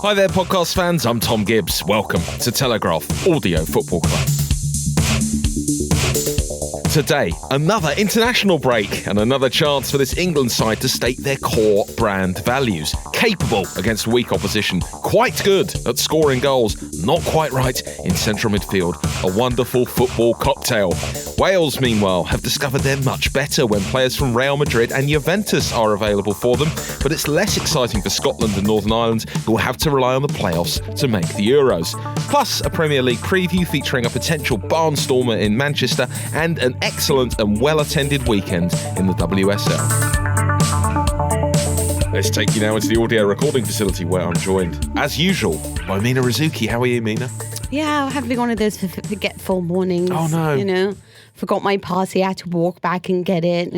Hi there, podcast fans. I'm Tom Gibbs. Welcome to Telegraph Audio Football Club. Today, another international break and another chance for this England side to state their core brand values. Capable against weak opposition, quite good at scoring goals, not quite right in central midfield. A wonderful football cocktail. Wales, meanwhile, have discovered they're much better when players from Real Madrid and Juventus are available for them, but it's less exciting for Scotland and Northern Ireland, who will have to rely on the playoffs to make the Euros. Plus, a Premier League preview featuring a potential barnstormer in Manchester and an excellent and well-attended weekend in the WSL. Let's take you now into the audio recording facility where I'm joined, as usual, by Mina Rizuki. How are you, Mina? Yeah, having one of those forgetful mornings. Oh, no. You know, forgot my pass, I had to walk back and get it.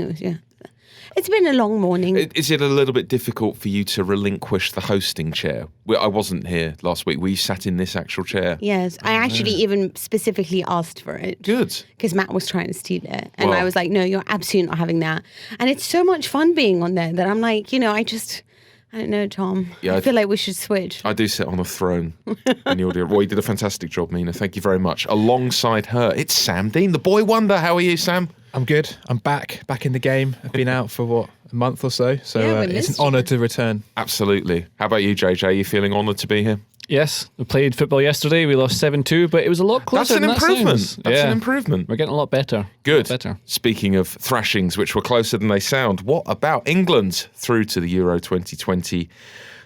It's been a long morning. Is it a little bit difficult for you to relinquish the hosting chair? I wasn't here last week. We sat in this actual chair. Yes, I actually even specifically asked for it. Good. Because Matt was trying to steal it. And I was like, no, you're absolutely not having that. And it's so much fun being on there that I'm like, I don't know, Tom. Yeah, I feel like we should switch. I do sit on a throne in the audio. Well, you did a fantastic job, Mina. Thank you very much. Alongside her, it's Sam Dean, the boy wonder. How are you, Sam? I'm good. I'm back in the game. I've been out for, a month or so. So it's an honour to return. Absolutely. How about you, JJ? Are you feeling honoured to be here? Yes, we played football yesterday. We lost 7-2, but it was a lot closer. That's an improvement. That's an improvement. We're getting a lot better. Good. Better. Speaking of thrashings, which were closer than they sound, what about England through to the Euro 2020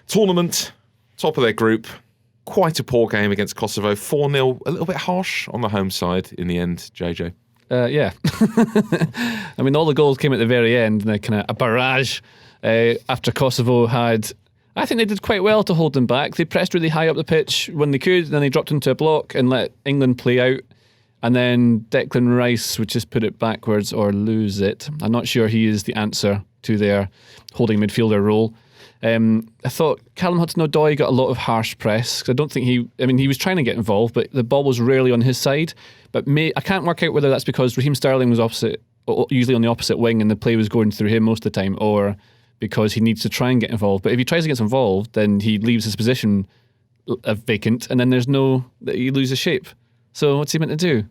tournament? Top of their group. Quite a poor game against Kosovo. 4-0, a little bit harsh on the home side in the end, JJ. Yeah. I mean, all the goals came at the very end, and kind of a barrage after Kosovo had... I think they did quite well to hold them back. They pressed really high up the pitch when they could, then they dropped into a block and let England play out. And then Declan Rice would just put it backwards or lose it. I'm not sure he is the answer to their holding midfielder role. I thought Callum Hudson-Odoi got a lot of harsh press. I don't think he was trying to get involved, but the ball was rarely on his side. But I can't work out whether that's because Raheem Sterling was usually on the opposite wing and the play was going through him most of the time, or because he needs to try and get involved. But if he tries to get involved, then he leaves his position vacant, and then he loses shape. So what's he meant to do?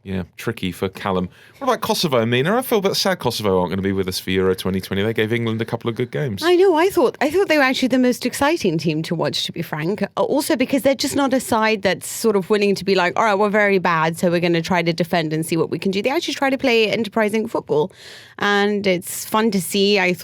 Yeah, tricky for Callum. What about Kosovo, Mina? I feel a bit sad Kosovo aren't going to be with us for Euro 2020. They gave England a couple of good games. I know. I thought they were actually the most exciting team to watch, to be frank. Also because they're just not a side that's sort of willing to be like, all right, we're very bad, so we're going to try to defend and see what we can do. They actually try to play enterprising football, and it's fun to see. I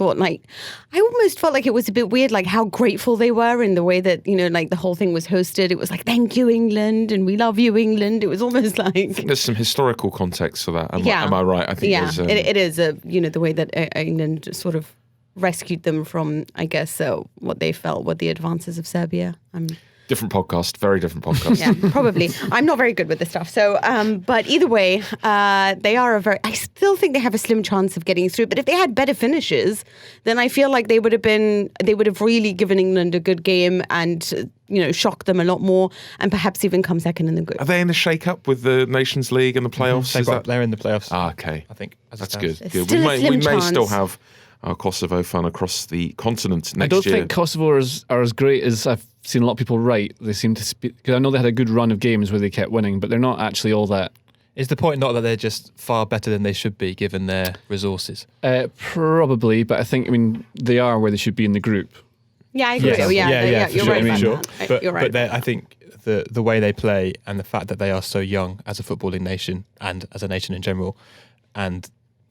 almost felt like it was a bit weird, like how grateful they were in the way that, like the whole thing was hosted. It was like, thank you, England, and we love you, England. It was almost like... I think there's some historical context for that. Am I right? I think it is the way that England sort of rescued them from, I guess, what they felt were the advances of Serbia. Different podcast, very different podcast. Yeah, probably. I'm not very good with this stuff. So, but either way, I still think they have a slim chance of getting through. But if they had better finishes, then I feel like they would have really given England a good game and, shocked them a lot more and perhaps even come second in the group. Are they in a shake-up with the Nations League and the playoffs? They're in the playoffs. Okay. I think. That's good. We may still have our Kosovo fun across the continent next year. I don't think Kosovo are as great as I've seen a lot of people write. They seem to speak, because I know they had a good run of games where they kept winning, but they're not actually all that. Is the point not that they're just far better than they should be given their resources? Probably, but I think they are where they should be in the group. Yeah, I agree. Yeah, you're sure. right. Sure. You're right. But I think the way they play and the fact that they are so young as a footballing nation and as a nation in general, and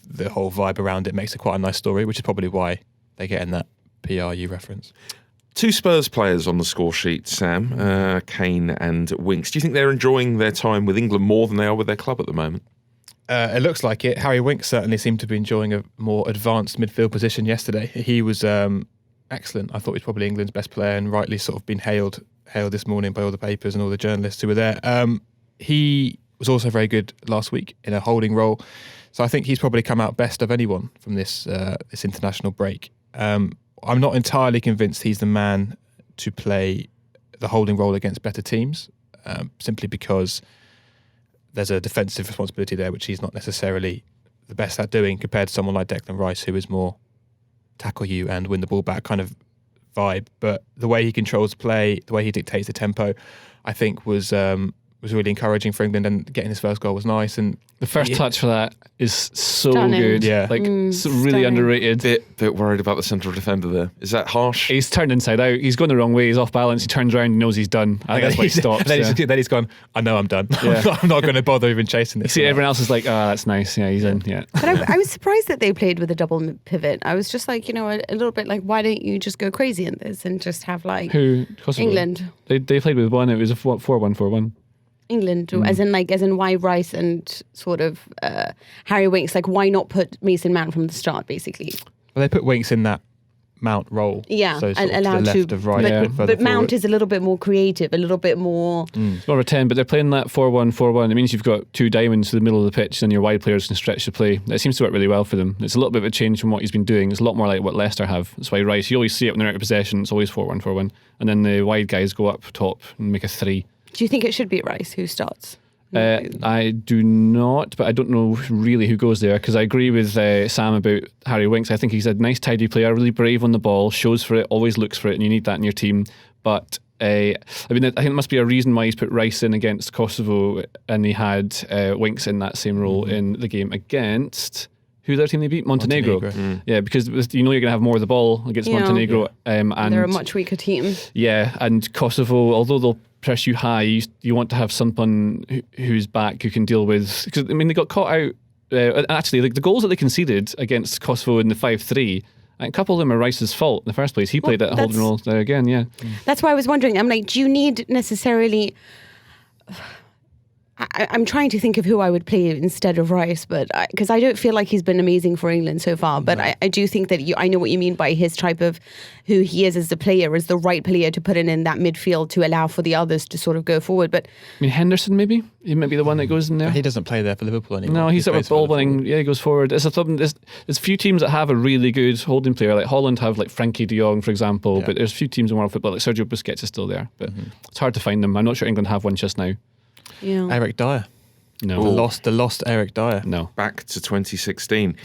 the whole vibe around it makes it quite a nice story, which is probably why they get in that PRU reference. 2 Spurs players on the score sheet, Sam, Kane and Winks. Do you think they're enjoying their time with England more than they are with their club at the moment? It looks like it. Harry Winks certainly seemed to be enjoying a more advanced midfield position yesterday. He was excellent. I thought he was probably England's best player and rightly sort of been hailed this morning by all the papers and all the journalists who were there. He was also very good last week in a holding role. So I think he's probably come out best of anyone from this international break. I'm not entirely convinced he's the man to play the holding role against better teams, simply because there's a defensive responsibility there, which he's not necessarily the best at doing compared to someone like Declan Rice, who is more tackle you and win the ball back, kind of vibe, but the way he controls play, the way he dictates the tempo, I think was really encouraging for England, and getting his first goal was nice. And the first touch for that is so Stunning. good. Yeah. Like, it's really stunning. underrated. Bit worried about the central defender there. Is that harsh? He's turned inside out. He's going the wrong way. He's off balance. He turns around and knows he's done. I think that's why he stops. Then he's gone, I know I'm done. Yeah. I'm not going to bother even chasing this. See, everyone else is like, that's nice. Yeah, he's in. Yeah. But I was surprised that they played with a double pivot. I was just like, a little bit like, why don't you just go crazy in this and just have like Who? Kosovo? England. They played with one. It was a 4-1-4-1. England, as in why Rice and sort of Harry Winks, like why not put Mason Mount from the start, basically? Well, they put Winks in that Mount role. Yeah, so and to the allowed left to. of right. But Mount is a little bit more creative, a little bit more. It's more of a 10, but they're playing that 4-1-4-1. It means you've got two diamonds to the middle of the pitch, and your wide players can stretch the play. It seems to work really well for them. It's a little bit of a change from what he's been doing. It's a lot more like what Leicester have. That's why Rice, you always see it when they're out of possession. It's always 4-1-4-1, and then the wide guys go up top and make a 3. Do you think it should be Rice who starts? I do not, but I don't know really who goes there, because I agree with Sam about Harry Winks. I think he's a nice, tidy player, really brave on the ball, shows for it, always looks for it, and you need that in your team. But I think there must be a reason why he's put Rice in against Kosovo, and he had Winks in that same role in the game against. Who's their team they beat? Montenegro. Yeah, because you're going to have more of the ball against Montenegro. And they're a much weaker team. Yeah, and Kosovo, although they'll press you high, you want to have someone who's back who can deal with. Because they got caught out. Actually, like the goals that they conceded against Kosovo in the 5-3. A couple of them are Rice's fault in the first place. He played that holding role there again. Yeah, that's why I was wondering. I'm like, do you need necessarily? I'm trying to think of who I would play instead of Rice, but because I don't feel like he's been amazing for England so far. But I do think that I know what you mean by his type of who he is as a player, is the right player to put in that midfield to allow for the others to sort of go forward. But Henderson maybe he might be the one that goes in there. He doesn't play there for Liverpool anymore. No, he's sort of ball winning. Yeah, he goes forward. There's a few teams that have a really good holding player. Like Holland have like Frankie de Jong, for example. But there's a few teams in world football like Sergio Busquets is still there, but it's hard to find them. I'm not sure England have one just now. Yeah, Eric Dyer. No. The lost Eric Dyer. No. Back to 2016.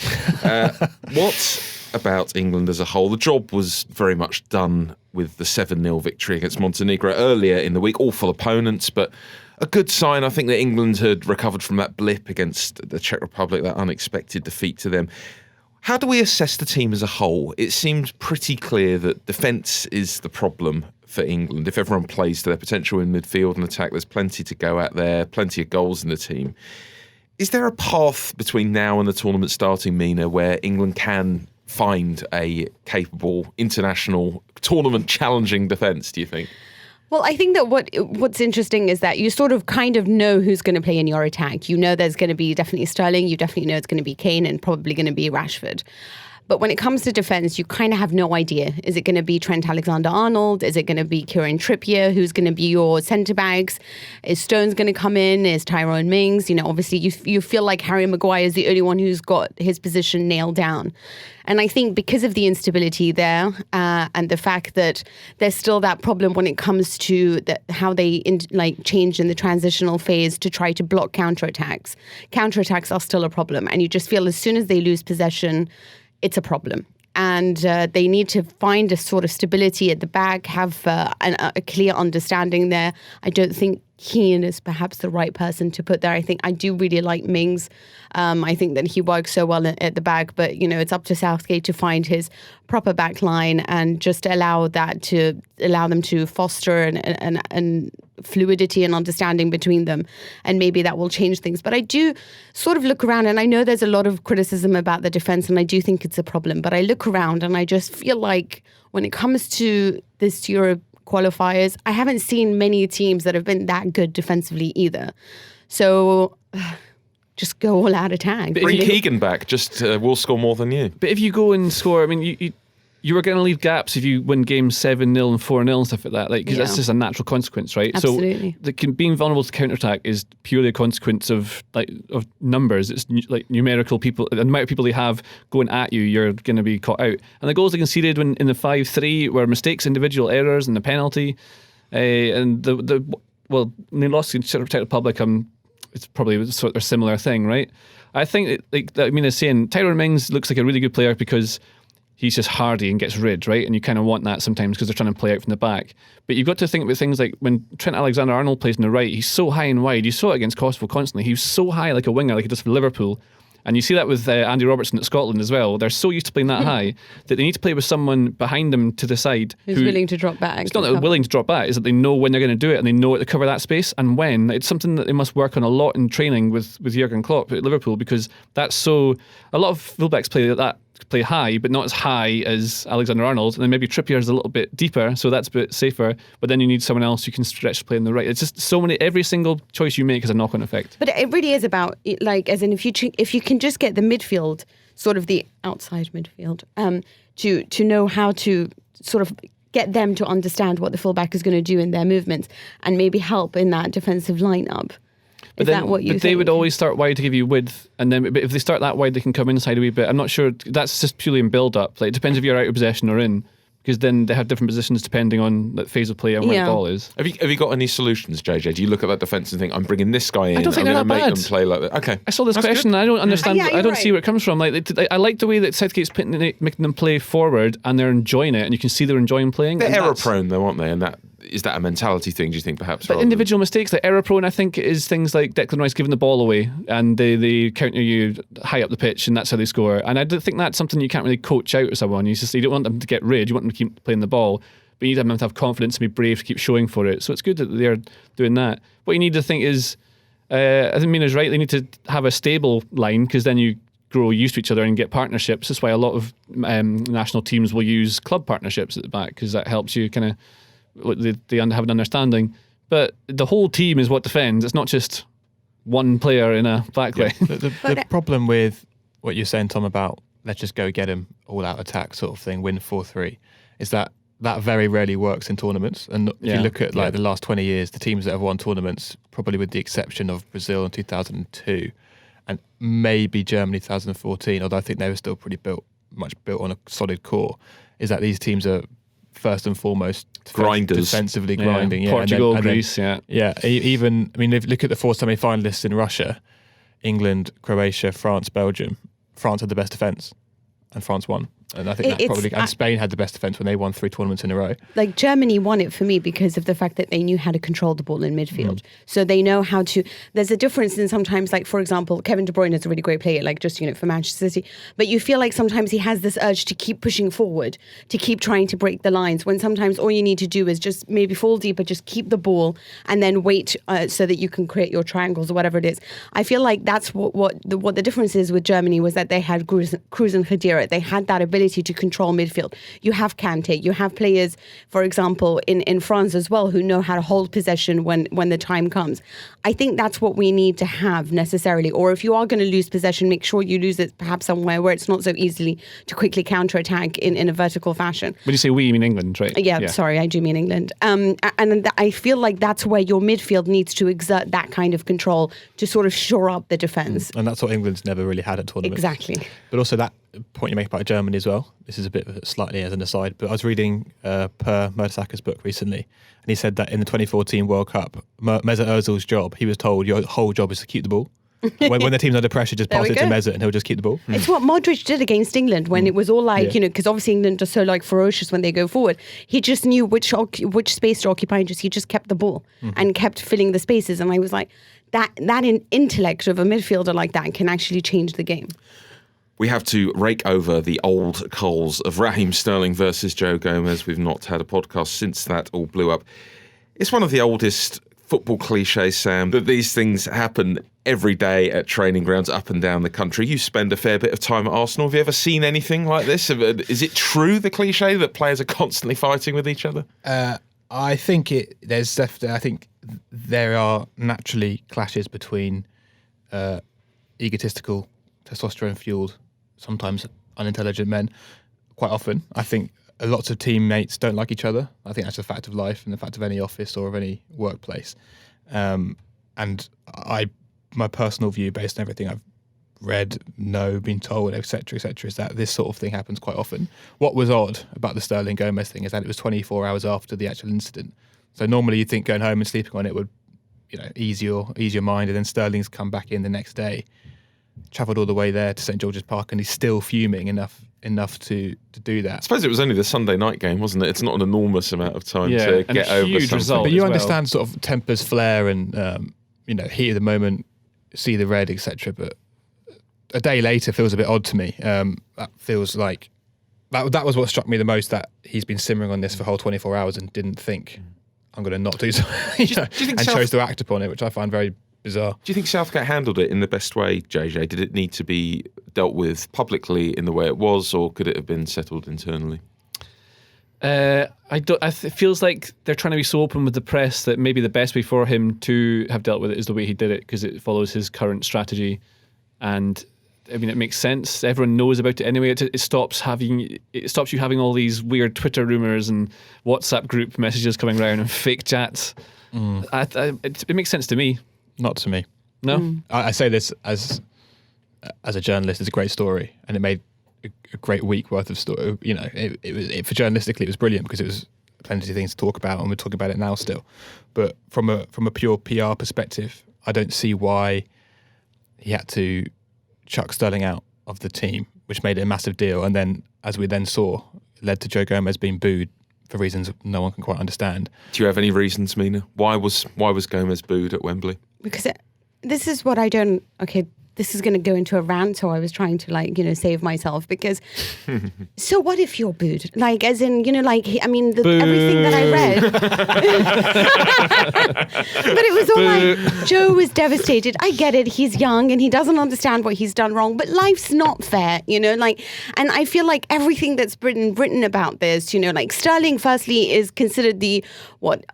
What about England as a whole? The job was very much done with the 7-0 victory against Montenegro earlier in the week. Awful opponents, but a good sign. I think that England had recovered from that blip against the Czech Republic, that unexpected defeat to them. How do we assess the team as a whole? It seems pretty clear that defence is the problem for England. If everyone plays to their potential in midfield and attack, there's plenty to go at there, plenty of goals in the team. Is there a path between now and the tournament starting, Mina, where England can find a capable international tournament challenging defence, do you think? Well, I think that what's interesting is that you sort of kind of know who's going to play in your attack. You know there's going to be definitely Sterling. You definitely know it's going to be Kane and probably going to be Rashford. But when it comes to defence, you kind of have no idea. Is it going to be Trent Alexander-Arnold? Is it going to be Kieran Trippier? Who's going to be your centre-backs? Is Stones going to come in? Is Tyrone Mings? Obviously you feel like Harry Maguire is the only one who's got his position nailed down. And I think because of the instability there and the fact that there's still that problem when it comes to how they change in the transitional phase to try to block counterattacks. Counterattacks are still a problem. And you just feel as soon as they lose possession, it's a problem. And they need to find a sort of stability at the back, have a clear understanding there. I don't think Keane is perhaps the right person to put there. I do really like Mings. I think that he works so well at the back, but it's up to Southgate to find his proper back line and just allow them to foster and fluidity and understanding between them, and maybe that will change things. But I do sort of look around, and I know there's a lot of criticism about the defense, and I do think it's a problem, but I look around and I just feel like when it comes to this Euro qualifiers, I haven't seen many teams that have been that good defensively either. So just go all out attack. Bring Keegan back, we'll score more than you. But if you go and score, you were going to leave gaps if you win games 7-0 and 4-0 and stuff like that, because that's just a natural consequence, right? Absolutely. So being vulnerable to counterattack is purely a consequence of numbers. It's like numerical people, the amount of people they have going at you, you're going to be caught out. And the goals they conceded in the 5-3 were mistakes, individual errors, and the penalty. And when they lost to the Czech Republic, it's probably a similar thing, right? I think, like Mina's saying, Tyrone Mings looks like a really good player because he's just hardy and gets rid, right? And you kind of want that sometimes because they're trying to play out from the back. But you've got to think about things like when Trent Alexander-Arnold plays on the right, he's so high and wide. You saw it against Kosovo constantly. He was so high like a winger, like he does for Liverpool. And you see that with Andy Robertson at Scotland as well. They're so used to playing that high that they need to play with someone behind them to the side. Who's willing to drop back. It's not that they're willing to drop back, it's that they know when they're going to do it and they know it to cover that space and when. It's something that they must work on a lot in training with Jurgen Klopp at Liverpool, because that's so... A lot of fullbacks play high, but not as high as Alexander-Arnold, and then maybe Trippier's a little bit deeper, so that's a bit safer, but then you need someone else who can stretch to play on the right. It's just so many, every single choice you make has a knock-on effect. But it really is about, like, as in if you can just get the midfield, sort of the outside midfield, to know how to sort of get them to understand what the fullback is going to do in their movements and maybe help in that defensive lineup. Is that what you think? They would always start wide to give you width, and then but if they start that wide, they can come inside a wee bit. I'm not sure. That's just purely in build-up. Like, it depends if you're out of possession or in, because then they have different positions depending on the phase of play and where the ball is. Have you got any solutions, JJ? Do you look at that defence and think, I'm bringing this guy in, I don't think I'm going to they're that make bad. them play like that? Okay. I saw this That's question good. and I don't understand. Yeah, I don't you're see where it comes from. Like, I like the way that Southgate's making them play forward and they're enjoying it, and you can see they're enjoying playing. They're and error-prone, though, aren't they? And is that a mentality thing, do you think, perhaps? But individual mistakes, like error-prone, I think, is things like Declan Rice giving the ball away and they counter you high up the pitch, and that's how they score. And I do think that's something you can't really coach out of someone. You don't want them to get rid, you want them to keep playing the ball, but you need them to have confidence and be brave to keep showing for it. So it's good that they're doing that. What you need to think is, I think Mina's right, they need to have a stable line, because then you grow used to each other and get partnerships. That's why a lot of national teams will use club partnerships at the back, because that helps you kind of... They have an understanding, but the whole team is what defends. It's not just one player in a back line. The problem with what you're saying, Tom, about let's just go get him, all out attack sort of thing, win 4-3, is that very rarely works in tournaments. And if you look at the last 20 years, the teams that have won tournaments, probably with the exception of Brazil in 2002 and maybe Germany 2014, although I think they were still much built on a solid core, is that these teams are first and foremost grinders, defensively grinding. Portugal, Greece, even, I mean, if you look at the 4 semi-finalists in Russia, England, Croatia, France, Belgium. France had the best defence, and France won. And I think that's probably... And Spain had the best defence when they won 3 tournaments in a row. Like, Germany won it for me because of the fact that they knew how to control the ball in midfield. So they know how to... There's a difference in sometimes, like, for example, Kevin De Bruyne is a really great player, like, just, for Manchester City. But you feel like sometimes he has this urge to keep pushing forward, to keep trying to break the lines, when sometimes all you need to do is just maybe fall deeper, just keep the ball, and then wait so that you can create your triangles or whatever it is. I feel like that's what the difference is with Germany, was that they had Cruz and Khedira. They had that ability to control midfield. You have Kante, you have players, for example, in France as well, who know how to hold possession when the time comes. I think that's what we need to have necessarily. Or if you are going to lose possession, make sure you lose it perhaps somewhere where it's not so easily to quickly counter-attack in a vertical fashion. When you say we, you mean England, right? Yeah, sorry, I do mean England. And I feel like that's where your midfield needs to exert that kind of control to sort of shore up the defence. And that's what England's never really had at tournaments. Exactly. But also that point you make about Germany as well, this is a bit slightly as an aside, but I was reading Per Mertesacker's book recently, and he said that in the 2014 World Cup, Mesut Ozil's job, he was told your whole job is to keep the ball. when the team's under pressure, just pass it to Mesut and he'll just keep the ball. It's what Modric did against England when it was all like, because obviously England are so like ferocious when they go forward. He just knew which space to occupy, and he just kept the ball and kept filling the spaces. And I was like, that intellect of a midfielder like that can actually change the game. We have to rake over the old coals of Raheem Sterling versus Joe Gomez. We've not had a podcast since that all blew up. It's one of the oldest football cliches, Sam, that these things happen every day at training grounds up and down the country. You spend a fair bit of time at Arsenal. Have you ever seen anything like this? Is it true, the cliche, that players are constantly fighting with each other? I think there's definitely... I think there are naturally clashes between egotistical, testosterone-fueled, sometimes unintelligent men. Quite often, I think lots of teammates don't like each other. I think that's a fact of life and the fact of any office or of any workplace. And my personal view, based on everything I've read, been told, etc., is that this sort of thing happens quite often. What was odd about the Sterling Gomez thing is that it was 24 hours after the actual incident. So normally you'd think going home and sleeping on it would, ease your mind, and then Sterling's come back in the next day, travelled all the way there to St George's Park, and he's still fuming enough enough to do I that. suppose it was only the Sunday night game, wasn't it? It's not an enormous amount of time to and get a over huge something. result. But you as well. understand sort of tempers flare and heat of the moment, see the red, etc. But a day later feels a bit odd to me. That feels like that was what struck me the most, that he's been simmering on this for a whole 24 hours and didn't think, I'm going to not do something, do you think and chose to act upon it, which I find very bizarre. Do you think Southgate handled it in the best way, JJ? Did it need to be dealt with publicly in the way it was, or could it have been settled internally? It feels like they're trying to be so open with the press that maybe the best way for him to have dealt with it is the way he did it, because it follows his current strategy. And I mean, it makes sense. Everyone knows about it anyway. It stops you having all these weird Twitter rumors and WhatsApp group messages coming around and fake chats. It makes sense to me. Not to me. No, I say this as a journalist. It's a great story, and it made a great week worth of story. You know, for journalistically, it was brilliant because it was plenty of things to talk about, and we're talking about it now still. But from a pure PR perspective, I don't see why he had to chuck Sterling out of the team, which made it a massive deal. And then, as we then saw, it led to Joe Gomez being booed for reasons no one can quite understand. Do you have any reasons, Mina? Why was Gomez booed at Wembley? Because this is what I don't. Okay, this is going to go into a rant, so I was trying to save myself, because so what if you're booed? Like, as in, everything that I read. But it was all like, Joe was devastated. I get it. He's young and he doesn't understand what he's done wrong, but life's not fair, and I feel like everything that's written about this, Sterling firstly is considered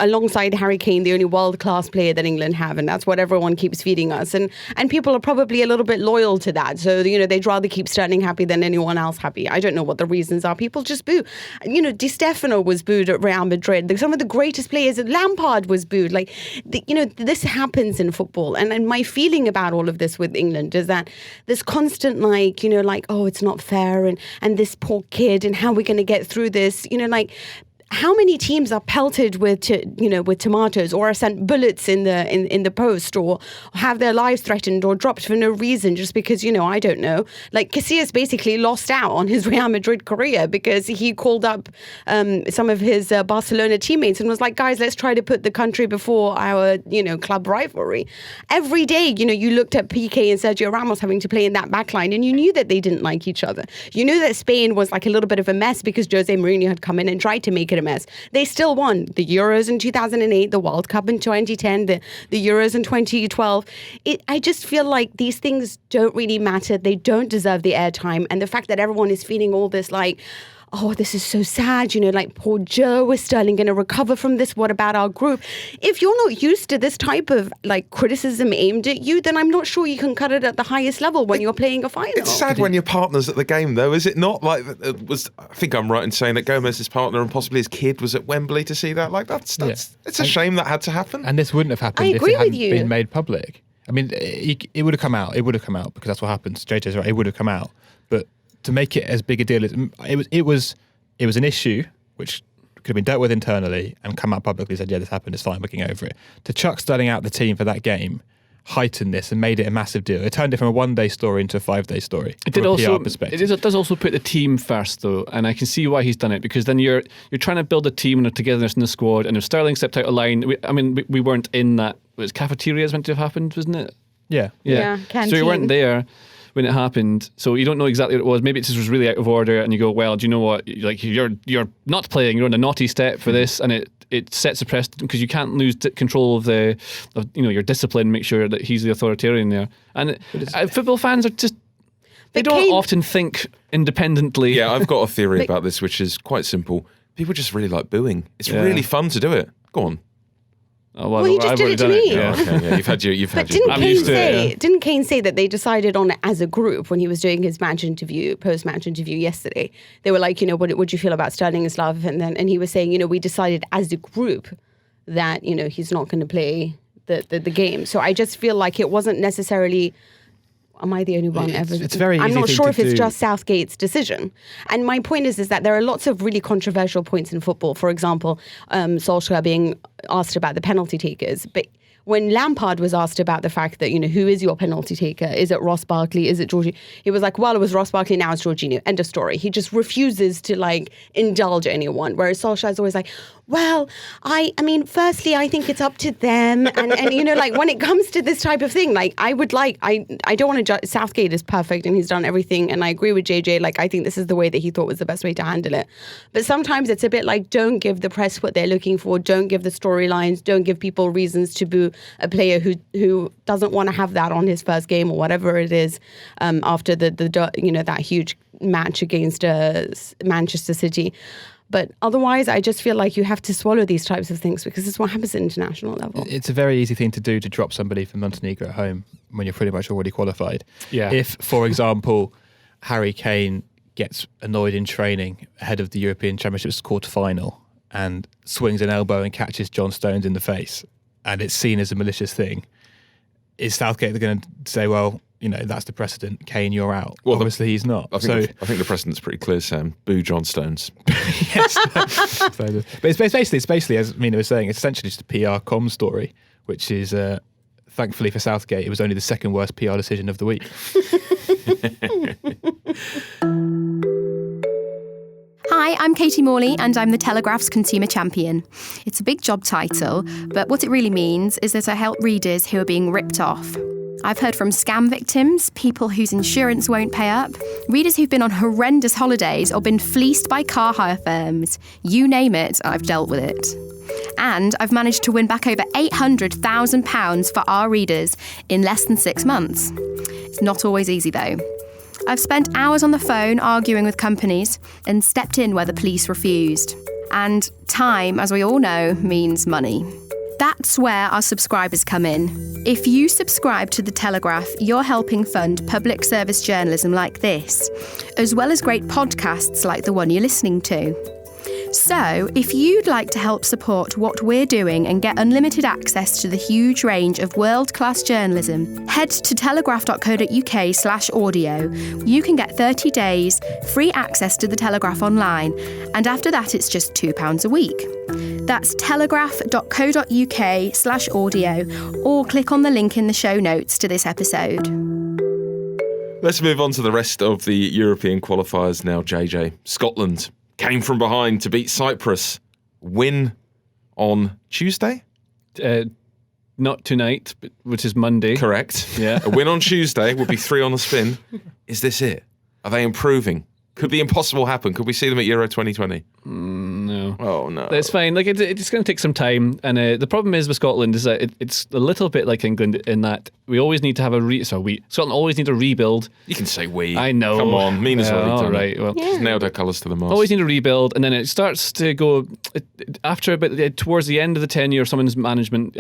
alongside Harry Kane, the only world-class player that England have, and that's what everyone keeps feeding us. And people are probably a little bit loyal to that. So, they'd rather keep Sterling happy than anyone else happy. I don't know what the reasons are. People just boo. Di Stefano was booed at Real Madrid. Some of the greatest players, Lampard was booed. This happens in football. And my feeling about all of this with England is that this constant, oh, it's not fair, and this poor kid, and how we're going to get through this, how many teams are pelted with tomatoes, or are sent bullets in the post, or have their lives threatened or dropped for no reason just because, I don't know. Like, Casillas basically lost out on his Real Madrid career because he called up some of his Barcelona teammates and was like, guys, let's try to put the country before our, club rivalry. Every day, you looked at Piqué and Sergio Ramos having to play in that backline, and you knew that they didn't like each other. You knew that Spain was like a little bit of a mess because Jose Mourinho had come in and tried to make it a mess. They still won the Euros in 2008, the World Cup in 2010, the Euros in 2012. I just feel like these things don't really matter. They don't deserve the airtime. And the fact that everyone is feeling all this oh, this is so sad, poor Joe, is Sterling going to recover from this? What about our group? If you're not used to this type of criticism aimed at you, then I'm not sure you can cut it at the highest level when you're playing a final. It's sad when your partner's at the game, though, is it not? I think I'm right in saying that Gomez's partner and possibly his kid was at Wembley to see that. It's a shame that had to happen. And this wouldn't have happened if it hadn't been made public. I mean, it would have come out. It would have come out because that's what happens. JJ's right. It would have come out. But to make it as big a deal, it was an issue which could have been dealt with internally and come out publicly and said, yeah, this happened, it's fine, we're getting over it. To chuck Sterling out the team for that game heightened this and made it a massive deal. It turned it from a one-day story into a 5-day story. It did also. It does also put the team first, though, and I can see why he's done it, because then you're trying to build a team and a togetherness in the squad. And if Sterling stepped out of line, we weren't in that. It was cafeterias meant to have happened, wasn't it? Yeah. Canteen. So you weren't there when it happened, so you don't know exactly what it was. Maybe it just was really out of order, and you go, well, do you know what? Like, you're not playing. You're on a naughty step for this, and it sets a precedent because you can't lose control of your discipline. Make sure that he's the authoritarian there. And football fans are just. They don't often think independently. Yeah, I've got a theory about this, which is quite simple. People just really like booing. It's really fun to do it. Go on. Oh, well, he just did it to me. Yeah, okay, yeah. Didn't Kane say that they decided on it as a group when he was doing his post-match interview yesterday? They were like, what do you feel about Sterling and Slav? And he was saying, we decided as a group that, he's not going to play the game. So I just feel like it wasn't necessarily. Am I the only one ever? It's very easy. I'm not sure if it's just Southgate's decision. And my point is that there are lots of really controversial points in football. For example, Solskjaer being asked about the penalty takers. But when Lampard was asked about the fact that, who is your penalty taker? Is it Ross Barkley? Is it Jorginho? He was like, well, it was Ross Barkley, now it's Jorginho. End of story. He just refuses to indulge anyone. Whereas Solskjaer's always like, well, I mean, firstly, I think it's up to them. And when it comes to this type of thing, I don't want to judge. Southgate is perfect and he's done everything. And I agree with JJ. I think this is the way that he thought was the best way to handle it. But sometimes it's a bit don't give the press what they're looking for. Don't give the storylines. Don't give people reasons to boo a player who doesn't want to have that on his first game or whatever it is after that huge match against Manchester City. But otherwise, I just feel like you have to swallow these types of things because it's what happens at international level. It's a very easy thing to do to drop somebody from Montenegro at home when you're pretty much already qualified. Yeah. If, for example, Harry Kane gets annoyed in training ahead of the European Championships quarter-final and swings an elbow and catches John Stones in the face, and it's seen as a malicious thing, is Southgate going to say, well, that's the precedent. Kane, you're out. Well, obviously he's not. I think the precedent's pretty clear, Sam. Boo John Stones. Yes. But it's basically, as Mina was saying, it's essentially just a PR comm story, which is, thankfully for Southgate, it was only the second worst PR decision of the week. Hi, I'm Katie Morley and I'm the Telegraph's Consumer Champion. It's a big job title, but what it really means is that I help readers who are being ripped off. I've heard from scam victims, people whose insurance won't pay up, readers who've been on horrendous holidays or been fleeced by car hire firms. You name it, I've dealt with it. And I've managed to win back over £800,000 for our readers in less than 6 months. It's not always easy though. I've spent hours on the phone arguing with companies and stepped in where the police refused. And time, as we all know, means money. That's where our subscribers come in. If you subscribe to The Telegraph, you're helping fund public service journalism like this, as well as great podcasts like the one you're listening to. So, if you'd like to help support what we're doing and get unlimited access to the huge range of world-class journalism, head to telegraph.co.uk/audio. You can get 30 days, free access to The Telegraph online, and after that it's just £2 a week. That's telegraph.co.uk/audio, or click on the link in the show notes to this episode. Let's move on to the rest of the European qualifiers now, JJ. Scotland came from behind to beat Cyprus. Win on Tuesday? Not tonight, which is Monday. Correct. Yeah. A win on Tuesday would be 3 on the spin. Is this it? Are they improving? Could the impossible happen? Could we see them at Euro 2020? No. Oh, no. That's fine. It's going to take some time. And the problem is with Scotland is that it's a little bit like England in that we always need to have Scotland always need a rebuild. You can say we. I know. Come on. Mina's already done right. it. Well, She's nailed her colours to the mast. always need a rebuild, and then it starts to go after a bit towards the end of the tenure of someone's management,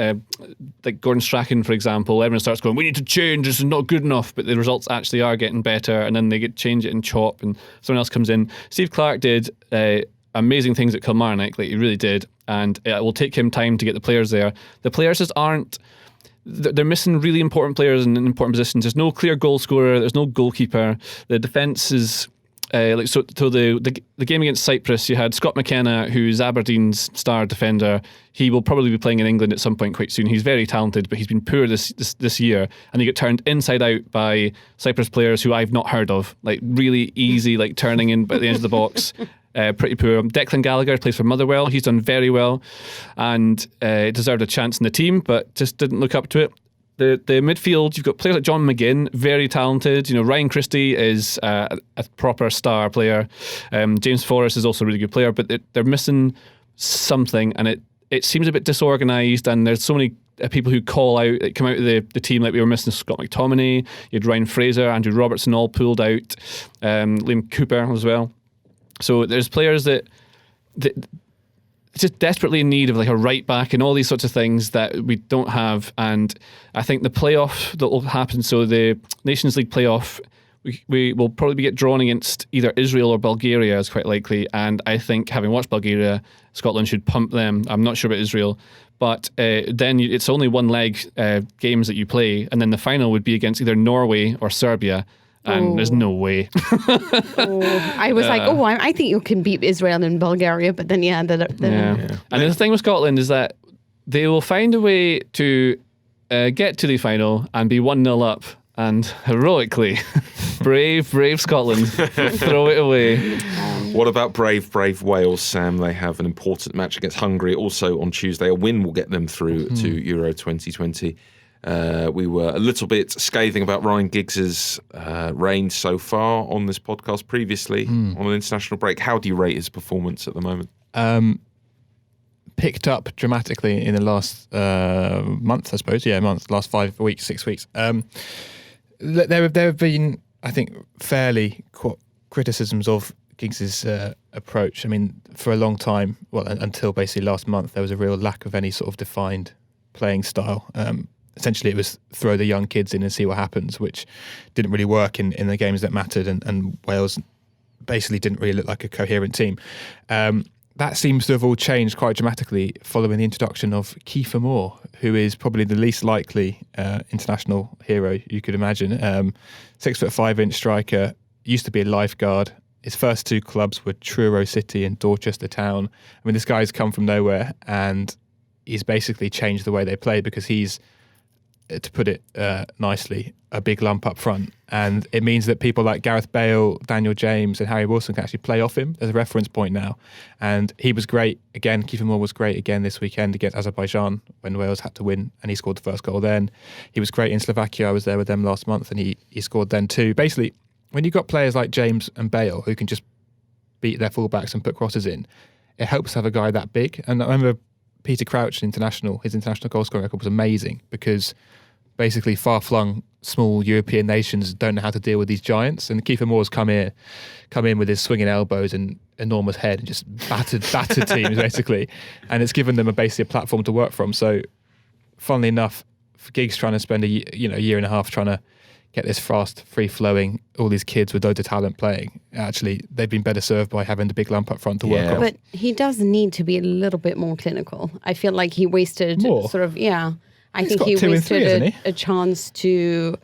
like Gordon Strachan, for example. Everyone starts going, we need to change, this is not good enough, but the results actually are getting better, and then they change it and chop, and someone else comes in. Steve Clarke did amazing things at Kilmarnock, he really did, and it will take him time to get the players there. The players just aren't. They're missing really important players in important positions. There's no clear goal scorer. There's no goalkeeper. The defence is the game against Cyprus. You had Scott McKenna, who's Aberdeen's star defender. He will probably be playing in England at some point quite soon. He's very talented, but he's been poor this year, and he got turned inside out by Cyprus players who I've not heard of. Really easy, turning in by the edge of the box. Pretty poor. Declan Gallagher plays for Motherwell. He's done very well and deserved a chance in the team, but just didn't look up to it. The midfield, you've got players like John McGinn, very talented. Ryan Christie is a proper star player. James Forrest is also a really good player, but they're missing something, and it seems a bit disorganised, and there's so many people who come out of the team. We were missing Scott McTominay, you had Ryan Fraser, Andrew Robertson all pulled out, Liam Cooper as well. So there's players that just desperately in need of a right back and all these sorts of things that we don't have. And I think the playoff that will happen, so the Nations League playoff, we will probably get drawn against either Israel or Bulgaria is quite likely. And I think, having watched Bulgaria, Scotland should pump them. I'm not sure about Israel. But then it's only one leg games that you play, and then the final would be against either Norway or Serbia. And there's no way. I was I think you can beat Israel and Bulgaria, but then And the thing with Scotland is that they will find a way to get to the final and be 1-0 up and heroically, brave Scotland, throw it away. What about brave Wales, Sam? They have an important match against Hungary also on Tuesday. A win will get them through to Euro 2020. We were a little bit scathing about Ryan Giggs's reign so far on this podcast previously on an international break. How do you rate his performance at the moment? Picked up dramatically in the last month, I suppose. Yeah, last 5 weeks, 6 weeks. There have been, I think, fairly criticisms of Giggs's approach. I mean, for a long time, well, until basically last month, there was a real lack of any sort of defined playing style. Essentially, it was throw the young kids in and see what happens, which didn't really work in the games that mattered, and Wales basically didn't really look like a coherent team. That seems to have all changed quite dramatically following the introduction of Kiefer Moore, who is probably the least likely international hero you could imagine. 6'5" striker, used to be a lifeguard. His first 2 clubs were Truro City and Dorchester Town. I mean, this guy's come from nowhere and he's basically changed the way they play because he's, to put it nicely, a big lump up front. And it means that people like Gareth Bale, Daniel James and Harry Wilson can actually play off him as a reference point now. And he was great again. Kiefer Moore was great again this weekend against Azerbaijan when Wales had to win, and he scored the first goal then. He was great in Slovakia. I was there with them last month and he scored then too. Basically, when you've got players like James and Bale who can just beat their fullbacks and put crosses in, it helps to have a guy that big. And I remember Peter Crouch, his international goal scoring record was amazing because basically far-flung small European nations don't know how to deal with these giants. And Kiefer Moore's come in with his swinging elbows and enormous head and just battered teams basically. And it's given them basically a platform to work from. So funnily enough, for Giggs trying to spend a year and a half trying to get this fast, free-flowing, all these kids with loads of talent playing, actually they've been better served by having the big lump up front to work on. But he does need to be a little bit more clinical. I feel like he wasted I think he wasted a chance to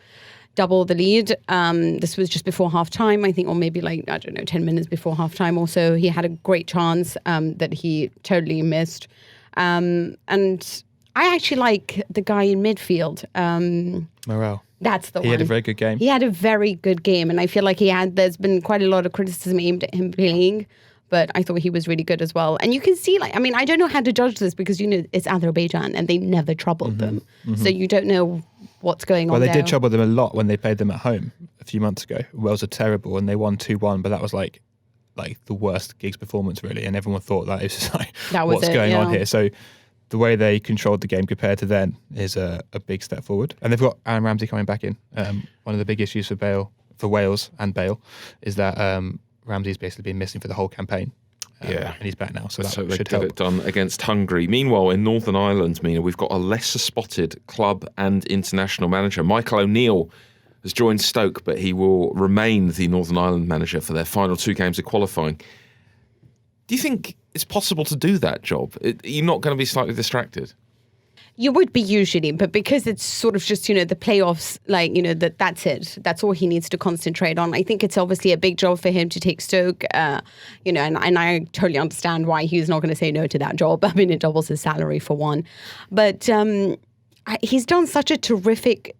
double the lead. This was just before half-time, I think, or maybe 10 minutes before half-time or so. He had a great chance that he totally missed. And I actually like the guy in midfield. Morel. That's the one. He had a very good game. He had a very good game, and I feel like there's been quite a lot of criticism aimed at him playing, but I thought he was really good as well. And you can see, I don't know how to judge this because, it's Azerbaijan and they never troubled them. Mm-hmm. So you don't know what's going on there. Well, they did trouble them a lot when they played them at home a few months ago. Wales are terrible and they won 2-1, but that was like the worst Giggs performance, really. And everyone thought that it was just what's going on here? So the way they controlled the game compared to then is a big step forward. And they've got Aaron Ramsey coming back in. One of the big issues for Wales and Bale is that Ramsey's basically been missing for the whole campaign. And he's back now, so that should help. Get it done against Hungary. Meanwhile, in Northern Ireland, Mina, we've got a lesser spotted club and international manager. Michael O'Neill has joined Stoke, but he will remain the Northern Ireland manager for their final 2 games of qualifying. Do you think it's possible to do that job? You're not going to be slightly distracted? You would be usually, but because it's sort of just, the playoffs, that's it. That's all he needs to concentrate on. I think it's obviously a big job for him to take Stoke, and I totally understand why he's not going to say no to that job. I mean, it doubles his salary for one. But he's done such a terrific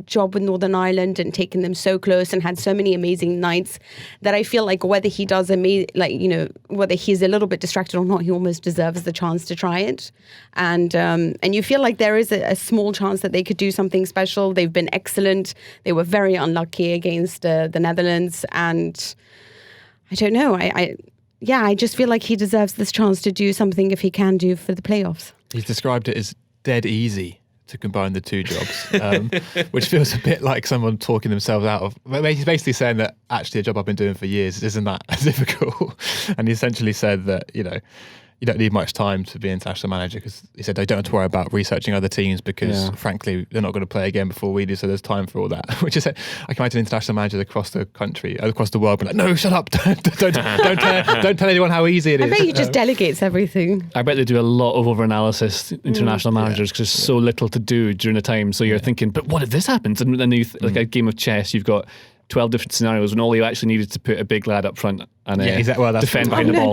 job with Northern Ireland and taken them so close and had so many amazing nights that I feel like whether he does whether he's a little bit distracted or not, he almost deserves the chance to try it. And you feel like there is a small chance that they could do something special. They've been excellent. They were very unlucky against the Netherlands, and I don't know. I just feel like he deserves this chance to do something if he can do for the playoffs. He's described it as dead easy to combine the 2 jobs, which feels a bit like someone talking themselves out of. He's basically saying that actually a job I've been doing for years isn't that difficult, and he essentially said that you don't need much time to be an international manager because he said they don't have to worry about researching other teams because frankly they're not going to play again before we do, so there's time for all that. Which is, I can imagine international managers across the country, across the world, be like, no, shut up, don't tell anyone how easy it is. I bet he just delegates everything. I bet they do a lot of over-analysis, international managers, because there's so little to do during the time. So you're thinking, but what if this happens? And then like a game of chess, you've got 12 different scenarios when all you actually needed to put a big lad up front and that's defend behind the ball.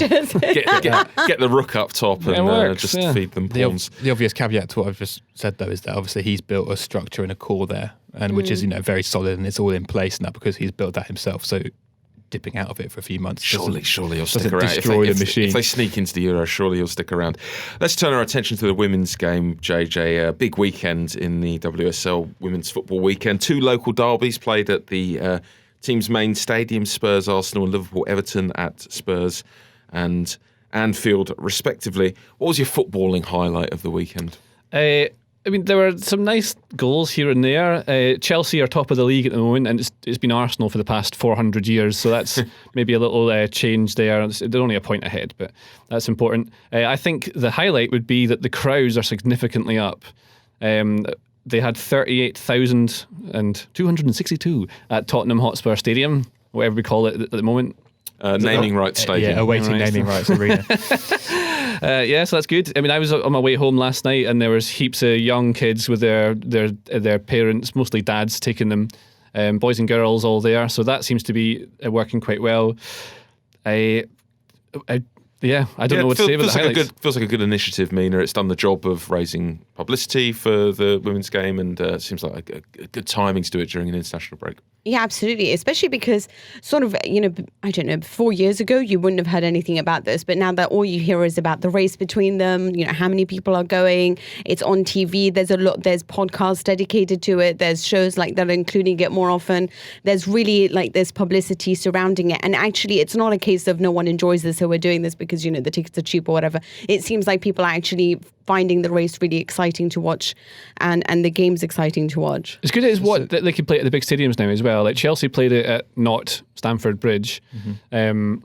Get the rook up top and just feed them pawns. The obvious caveat to what I've just said, though, is that obviously he's built a structure and a core there, and which is very solid, and it's all in place now because he's built that himself. So dipping out of it for a few months, surely he'll stick around. Destroy the machine. If they sneak into the Euro, surely he'll stick around. Let's turn our attention to the women's game, JJ. A big weekend in the WSL Women's Football Weekend. 2 local derbies played at the team's main stadium, Spurs, Arsenal, and Liverpool, Everton at Spurs and Anfield, respectively. What was your footballing highlight of the weekend? There were some nice goals here and there. Chelsea are top of the league at the moment, and it's been Arsenal for the past 400 years, so that's maybe a little change there. They're only a point ahead, but that's important. I think the highlight would be that the crowds are significantly up. They had 38,262 at Tottenham Hotspur Stadium, whatever we call it at the moment. Naming rights stadium. Yeah, awaiting naming rights arena. So that's good. I was on my way home last night, and there was heaps of young kids with their parents, mostly dads, taking them, boys and girls all there. So that seems to be working quite well. I don't know what to say about the highlights. Feels like a good initiative, Mina. It's done the job of raising publicity for the women's game, and it seems like a good timing to do it during an international break. Yeah, absolutely. Especially because sort of, I don't know, 4 years ago, you wouldn't have heard anything about this. But now that all you hear is about the race between them, how many people are going, it's on TV. There's podcasts dedicated to it. There's shows like that including it more often. There's really there's publicity surrounding it. And actually, it's not a case of no one enjoys this, so we're doing this because, the tickets are cheap or whatever. It seems like people are actually finding the race really exciting to watch and the game's exciting to watch. It's good as what they can play at the big stadiums now as well. Like Chelsea played it at Stamford Bridge. Kings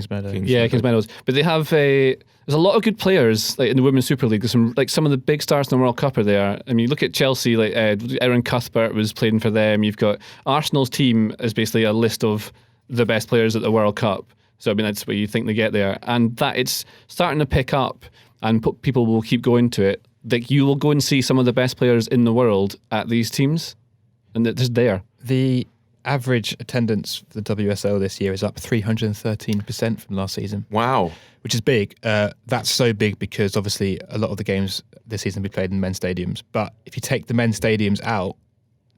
Meadows. Kings Meadows. But they have there's a lot of good players in the Women's Super League. There's some of the big stars in the World Cup are there. You look at Chelsea, Erin Cuthbert was playing for them. You've got Arsenal's team is basically a list of the best players at the World Cup. So that's where you think they get there. And that it's starting to pick up, and people will keep going to it. You will go and see some of the best players in the world at these teams, and it's there. The average attendance for the WSL this year is up 313% from last season. Wow. Which is big. That's so big because obviously a lot of the games this season will be played in men's stadiums. But if you take the men's stadiums out,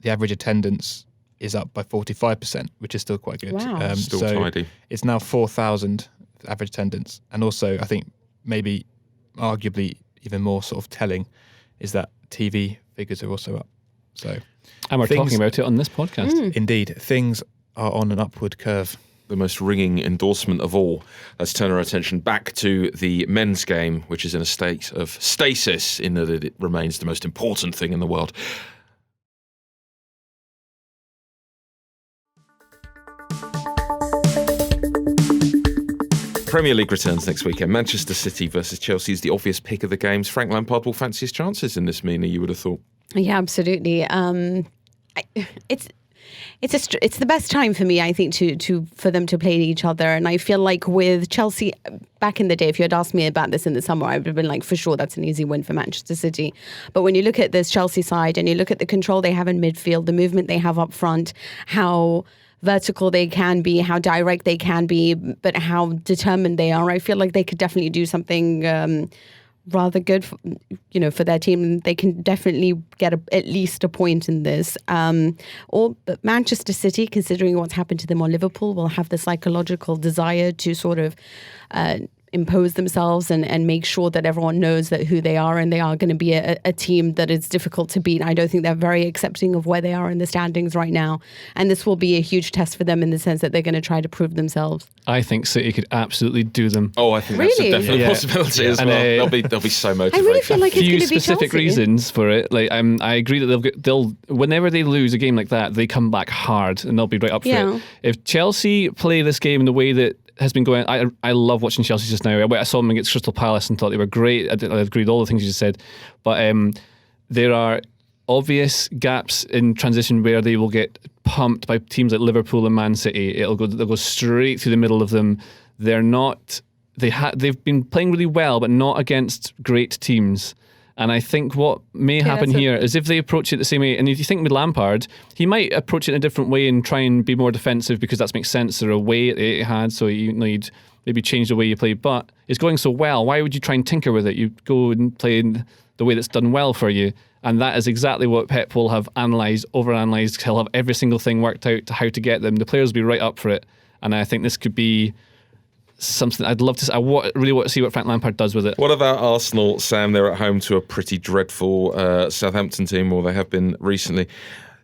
the average attendance is up by 45%, which is still quite good. Wow. Still so tidy. It's now 4,000 average attendance. And also, I think maybe arguably even more sort of telling is that TV figures are also up. And we're talking about it on this podcast. Indeed, things are on an upward curve. The most ringing endorsement of all. Let's turn our attention back to the men's game, which is in a state of stasis in that it remains the most important thing in the world. Premier League returns next weekend. Manchester City versus Chelsea is the obvious pick of the games. Frank Lampard will fancy his chances in this, Mina, you would have thought. Yeah, absolutely. It's the best time for me, I think, for them to play each other. And I feel like with Chelsea, back in the day, if you had asked me about this in the summer, I would have been like, for sure, that's an easy win for Manchester City. But when you look at this Chelsea side and you look at the control they have in midfield, the movement they have up front, how vertical they can be, how direct they can be, but how determined they are, I feel like they could definitely do something rather good for their team. They can definitely get at least a point in this. But Manchester City, considering what's happened to them, or Liverpool, will have the psychological desire to sort of impose themselves and make sure that everyone knows that who they are, and they are going to be a team that is difficult to beat. I don't think they're very accepting of where they are in the standings right now, and this will be a huge test for them in the sense that they're going to try to prove themselves. I think City could absolutely do them. Oh, I think that's a definite possibility as well. They'll be so motivated. I really feel like it's going to be specific Chelsea. Reasons for it. I agree that they'll whenever they lose a game like that, they come back hard and they'll be right up for it. If Chelsea play this game in the way that has been going, I love watching Chelsea just now. I saw them against Crystal Palace and thought they were great. I agreed with all the things you just said, but there are obvious gaps in transition where they will get pumped by teams like Liverpool and Man City. They'll go straight through the middle of them. They've been playing really well, but not against great teams. And I think what may happen here is if they approach it the same way, and if you think with Lampard, he might approach it in a different way and try and be more defensive because that makes sense. They're away at the Etihad, so you'd maybe change the way you play. But it's going so well, why would you try and tinker with it? You go and play in the way that's done well for you. And that is exactly what Pep will have overanalyzed. He'll have every single thing worked out to how to get them. The players will be right up for it. And I think this could be something I'd love to see. I really want to see what Frank Lampard does with it. What about Arsenal, Sam? They're at home to a pretty dreadful Southampton team, or they have been recently.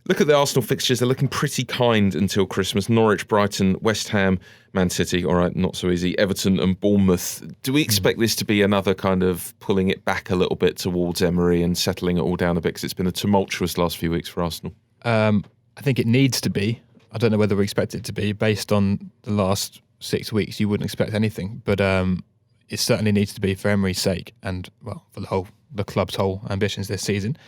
Look at the Arsenal fixtures. They're looking pretty kind until Christmas. Norwich, Brighton, West Ham, Man City. All right, not so easy. Everton and Bournemouth. Do we expect this to be another kind of pulling it back a little bit towards Emery and settling it all down a bit? Because it's been a tumultuous last few weeks for Arsenal. I think it needs to be. I don't know whether we expect it to be. Based on the last 6 weeks, you wouldn't expect anything. But it certainly needs to be for Emery's sake and, well, for the club's whole ambitions this season.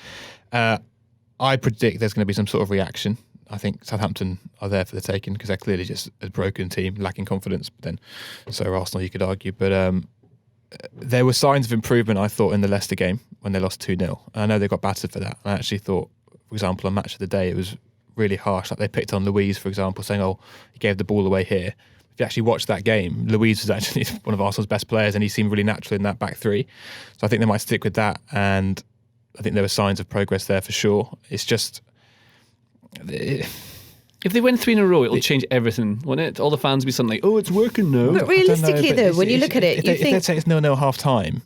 I predict there's going to be some sort of reaction. I think Southampton are there for the taking because they're clearly just a broken team, lacking confidence. But then, so are Arsenal, you could argue. But there were signs of improvement, I thought, in the Leicester game when they lost 2-0. I know they got battered for that. I actually thought, for example, on Match of the Day, it was really harsh. Like they picked on Luiz, for example, saying, "Oh, he gave the ball away here." If you actually watch that game, Luiz was actually one of Arsenal's best players, and he seemed really natural in that back three. So I think they might stick with that, and I think there were signs of progress there for sure. It's just if they win 3 in a row, it'll change everything, won't it? All the fans will be suddenly, "Oh, it's working now." But realistically, though, when you look at it, if they say it's 0-0 half time,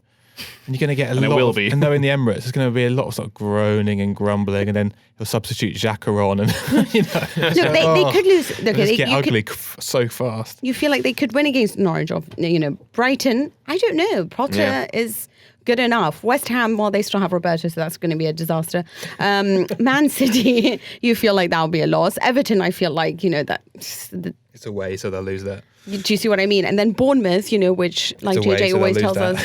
and you're going to get a and lot. It will be. And knowing the Emirates, there's going to be a lot of sort of groaning and grumbling, and then he'll substitute Xhaka on, and they could lose. They get ugly so fast. You feel like they could win against Norwich or Brighton. I don't know. Potter is good enough. West Ham, well, they still have Roberto, so that's going to be a disaster. Man City, you feel like that'll be a loss. Everton, I feel like that. It's away, so they'll lose that. Do you see what I mean? And then Bournemouth, which like JJ always tells us,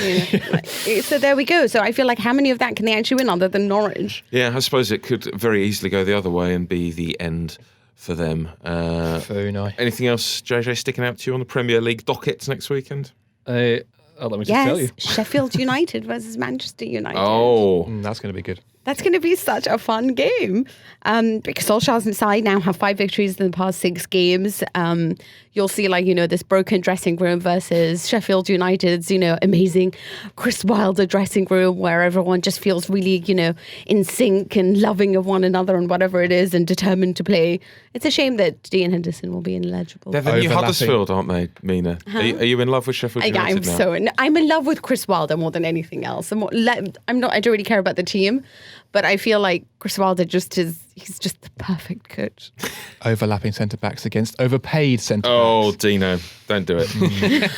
so there we go. So I feel like how many of that can they actually win other than Norwich? Yeah, I suppose it could very easily go the other way and be the end for them. Anything else, JJ, sticking out to you on the Premier League docket next weekend? Let me just tell you. Sheffield United versus Manchester United. Oh, that's going to be good. That's going to be such a fun game because Solskjaer's side now have 5 victories in the past 6 games. You'll see this broken dressing room versus Sheffield United's, amazing Chris Wilder dressing room where everyone just feels really, in sync and loving of one another and whatever it is and determined to play. It's a shame that Dean Henderson will be ineligible. They're the new Huddersfield, aren't they, Mina? Huh? Are you in love with Sheffield United now? I'm in love with Chris Wilder more than anything else. I don't really care about the team, but I feel like Chris Wilder he's just the perfect coach. Overlapping centre-backs against overpaid centre-backs. Oh, Dino, don't do it.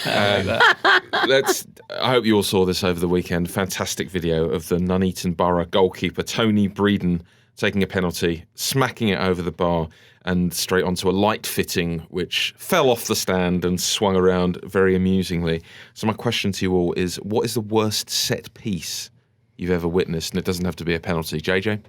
I hope you all saw this over the weekend. Fantastic video of the Nuneaton Borough goalkeeper, Tony Breeden, taking a penalty, smacking it over the bar and straight onto a light fitting, which fell off the stand and swung around very amusingly. So my question to you all is, what is the worst set piece you've ever witnessed? And it doesn't have to be a penalty. JJ?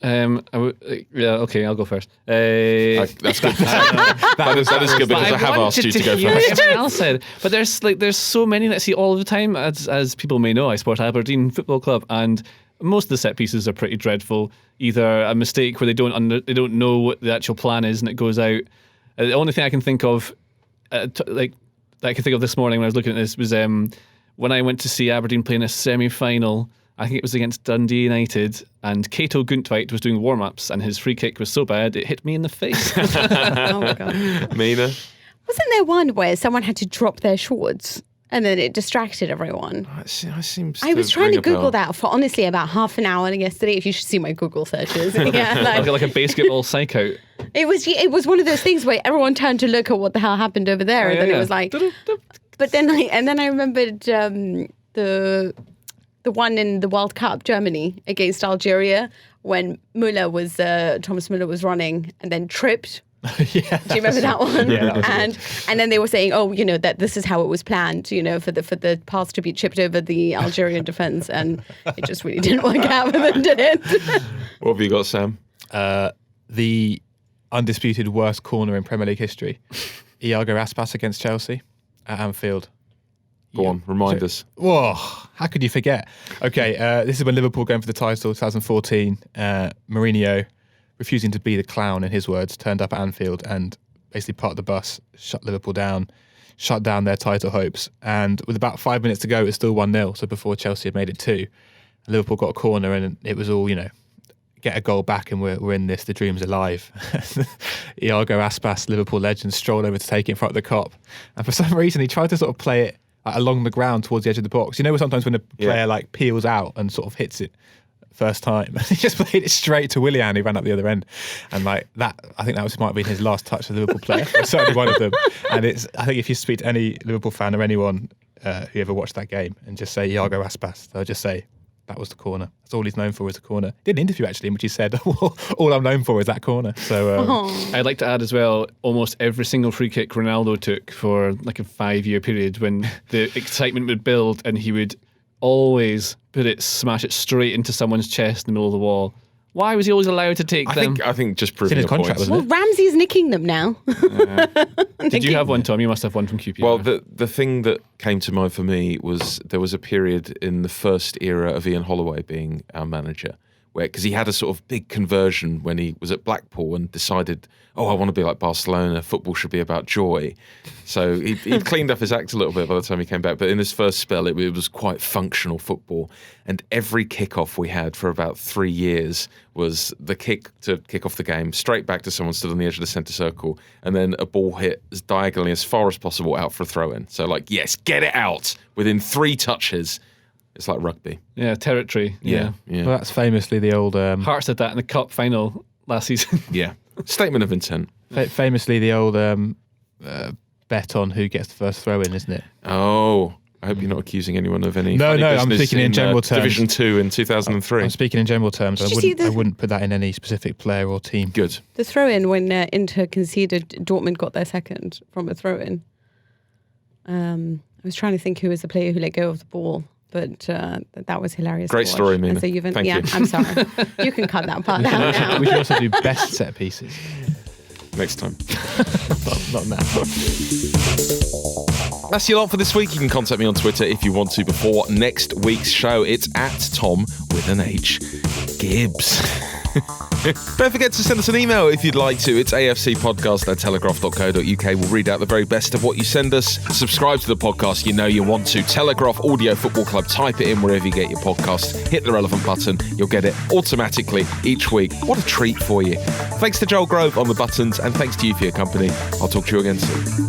Okay, I'll go first. That's good. That is good because I have asked you to go first. Everyone else said, but there's so many that I see all the time. As people may know, I support Aberdeen Football Club, and most of the set pieces are pretty dreadful. Either a mistake where they don't know what the actual plan is and it goes out. The only thing I can think of, that I could think of this morning when I was looking at this was when I went to see Aberdeen play in a semi-final. I think it was against Dundee United, and Kato Guntweit was doing warm-ups, and his free kick was so bad it hit me in the face. Oh my God. Mina? Wasn't there one where someone had to drop their shorts and then it distracted everyone? I was trying to Google that for honestly about half an hour yesterday. If you should see my Google searches, like a basketball psych out. It was one of those things where everyone turned to look at what the hell happened over there, and then it was like. But then I remembered the one in the World Cup, Germany against Algeria, when Thomas Müller was running and then tripped. Yeah, do you remember that one? Yeah, that and then they were saying, that this is how it was planned, for the pass to be chipped over the Algerian defence, and it just really didn't work out for them, did it? What have you got, Sam? The undisputed worst corner in Premier League history, Iago Aspas against Chelsea at Anfield. Go on, remind us. Whoa, how could you forget? Okay, this is when Liverpool going for the title, 2014. Mourinho, refusing to be the clown, in his words, turned up at Anfield and basically parked the bus, shut Liverpool down, shut down their title hopes. And with about 5 minutes to go, it's still 1-0. So before Chelsea had made it 2, Liverpool got a corner and it was all, get a goal back and we're in this, the dream's alive. Iago Aspas, Liverpool legend, strolled over to take it in front of the Kop. And for some reason, he tried to sort of play it along the ground towards the edge of the box. Sometimes when a player peels out and sort of hits it first time, he just played it straight to Willian, who ran up the other end. And that, I think that might have been his last touch as a Liverpool player. Certainly one of them. And I think if you speak to any Liverpool fan or anyone who ever watched that game and just say Iago Aspas, they'll just say, that was the corner. That's all he's known for, is the corner. Did an interview actually in which he said, all I'm known for is that corner. So I'd like to add as well, almost every single free kick Ronaldo took for a 5-year period, when the excitement would build and he would always smash it straight into someone's chest in the middle of the wall. Why was he always allowed to take them? I think just proving his a contract, point. wasn't Well, Ramsey's nicking them now. Did you have one, Tom? You must have one from QPR. Well, the thing that came to mind for me was there was a period in the first era of Ian Holloway being our manager, because he had a sort of big conversion when he was at Blackpool and decided, I want to be like Barcelona, football should be about joy. So he'd cleaned up his act a little bit by the time he came back, but in his first spell it was quite functional football, and every kickoff we had for about 3 years was the kick to kick off the game, straight back to someone stood on the edge of the centre circle, and then a ball hit as diagonally as far as possible out for a throw-in. So yes, get it out within 3 touches. It's like rugby. Yeah, territory. Yeah. Well, that's famously the old... Hearts did that in the Cup final last season. Yeah. Statement of intent. famously the old bet on who gets the first throw-in, isn't it? Oh, I hope you're not accusing anyone of any No, funny I'm business speaking in general terms. Division 2 in 2003. I'm speaking in general terms. I wouldn't put that in any specific player or team. Good. The throw-in when Inter conceded, Dortmund got their second from a throw-in. I was trying to think who was the player who let go of the ball, but that was hilarious. Great story, Mina. So Thank you. I'm sorry. You can cut that part out now. We should also do best set pieces. Next time. Not now. That's your lot for this week. You can contact me on Twitter if you want to before next week's show. It's @Tom with an H Gibbs. Don't forget to send us an email if you'd like to. It's afcpodcast@telegraph.co.uk. We'll read out the very best of what you send us. Subscribe to the podcast, you want to. Telegraph Audio Football Club. Type it in wherever you get your podcasts. Hit the relevant button. You'll get it automatically each week. What a treat for you. Thanks to Joel Grove on the buttons, and thanks to you for your company. I'll talk to you again soon.